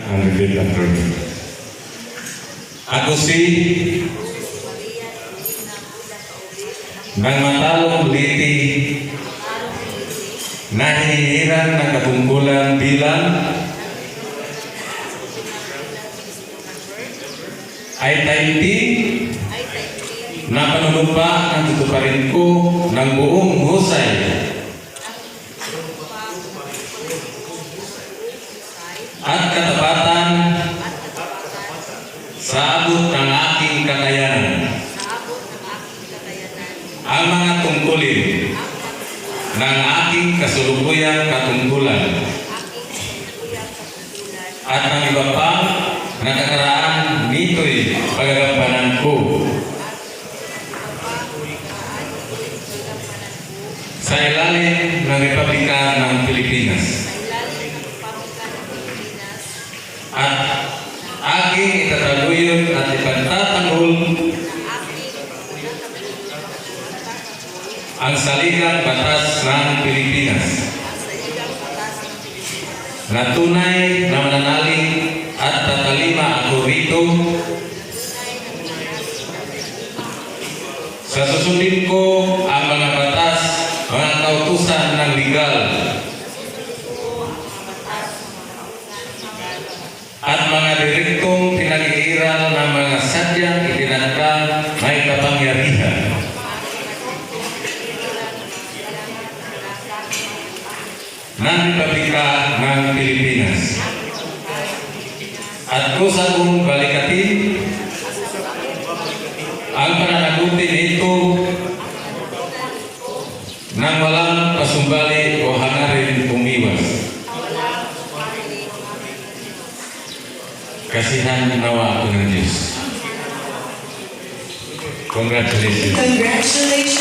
ang revealed attorney. Ako si nang matalong liti na hinihiran ng katungkulan bilang ay taimtim na panunumpa ang tutuparin ko ng buong husay at katapatan sa abot ng aking kakayanan ang mga tungkulin ng aking kasulukuyang katungkulan at ang iba pa na kakaraan nito'y pagagampanan ko sa ilalim ng Republika ng Pilipinas at aking itataguyod at ipagtatanggol ang saligang batas ng Pilipinas na tunay na mananalig at tatalima ako rito sa susundin ko ang mga batas, mga kautusan ng legal at mga direktong pinag-iiral ng mga sadyang itinatag may kapangyarihan ng Republika ng Pilipinas at kusa kong balikatin ang pananagutin nito nang walang pasumbali o hangarin umiwas. Kasihan nawa ako ng Diyos. Congratulations. Congratulations.